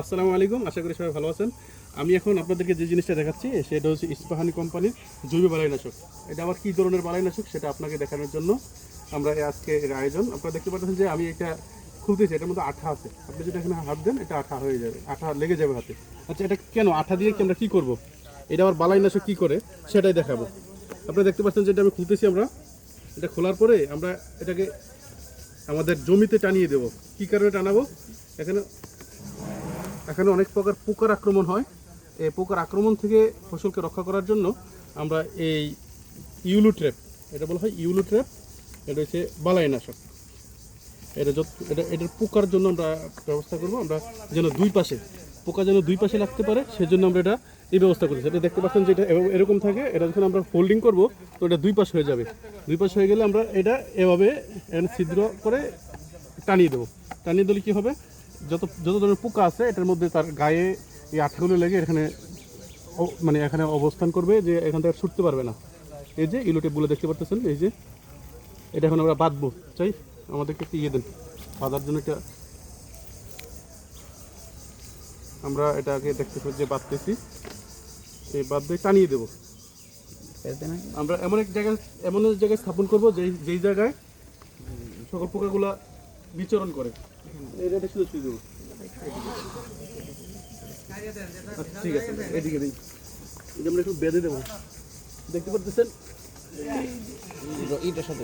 আসসালামু আলাইকুম, আশা করি সবাই ভালো আছেন। আমি এখন আপনাদেরকে যে জিনিসটা দেখাচ্ছি সেটা হচ্ছে ইস্পাহানি কোম্পানির জৈব বালাইনাশক। এটা আবার কী ধরনের বালাইনাশক সেটা আপনাকে দেখানোর জন্য আমরা আজকে এর আয়োজন। আপনারা দেখতে পাচ্ছেন যে আমি এটা খুলতেছি, এটার মধ্যে আঠা আছে। আপনি যদি এখানে হাত দেন এটা আঠা হয়ে যাবে, আঠা লেগে যাবে হাতে। আচ্ছা, এটা কেন আঠা দিয়ে কি আমরা কী করবো, এটা আবার বালাইনাশক কী করে সেটাই দেখাবো। আপনারা দেখতে পাচ্ছেন যে এটা আমি খুলতেছি। আমরা এটা খোলার পরে আমরা এটাকে আমাদের জমিতে টানিয়ে দেবো। কী কারণে টানাবো, এখানে অনেক প্রকার পোকার আক্রমণ হয়। এই পোকার আক্রমণ থেকে ফসলকে রক্ষা করার জন্য আমরা এই ইউলু ট্র্যাপ, এটা বলা হয় ইউলু ট্র্যাপ, এটা হচ্ছে বালাইনাশক। এটার পোকার জন্য আমরা ব্যবস্থা করব। আমরা যেন পোকা যেন দুই পাশে লাগতে পারে সেজন্য আমরা এটা এই ব্যবস্থা করেছি। এটা দেখতে পাচ্ছেন যে এটা এরকম থাকে। এটা যখন আমরা ফোল্ডিং করব তো এটা দুই পাশ হয়ে যাবে। দুই পাশ হয়ে গেলে আমরা এটা এভাবে ছিদ্র করে টানিয়ে দেবো। টানিয়ে দিলে কী হবে, যত ধরনের পোকা আছে এটার মধ্যে তার গায়ে এই আঠাগুলো লেগে এখানে অবস্থান করবে, যে এখান থেকে ছুটতে পারবে না। এই যে ইউলোটেপগুলো দেখতে পাচ্ছেন, এই যে এটা এখন আমরা বাঁধবো চাই। আমাদেরকে একটু দেন বাঁধার জন্য। এটা আমরা এটাকে দেখতে পাচ্ছি যে বাঁধতেছি, এই বাঁধতে টানিয়ে দেবো। আমরা এমন এক জায়গায় স্থাপন করবো যেই জায়গায় সকল পোকাগুলা বিচরণ করে। এটা শুধু ছুঁয়ে দেবো। ঠিক আছে, এদিকে দিই। এটা আমরা একটু বেঁধে দেবো। দেখতে পাচ্ছেন এটার সাথে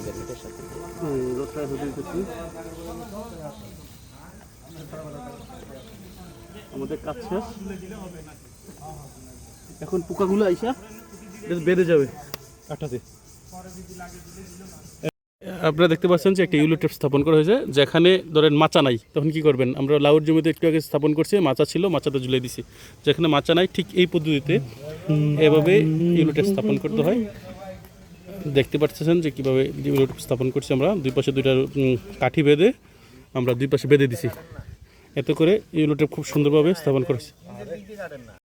আমাদের কাজ শেষ। এখন পোকাগুলো আইসা বেঁধে যাবে আঠাতে। আপনারা দেখতে পাচ্ছেন যে একটা ইউলোটেপ স্থাপন করা হয়েছে। যেখানে ধরেন মাচা নাই তখন কি করবেন, আমরা লাউর জমিতে একটু আগে স্থাপন করছি, মাচা ছিল, মাচাতে ঝুলে দিছি। যেখানে মাচা নাই ঠিক এই পদ্ধতিতে এভাবে ইউলোটেপ স্থাপন করতে হয়। দেখতে পাচ্ছেন যে কীভাবে ইউলোটেপ স্থাপন করছি। আমরা দুই পাশে দুইটা কাঠি বেঁধে আমরা দুই পাশে বেঁধে দিছি। এতে করে ইউলোটেপ খুব সুন্দরভাবে স্থাপন করেছি।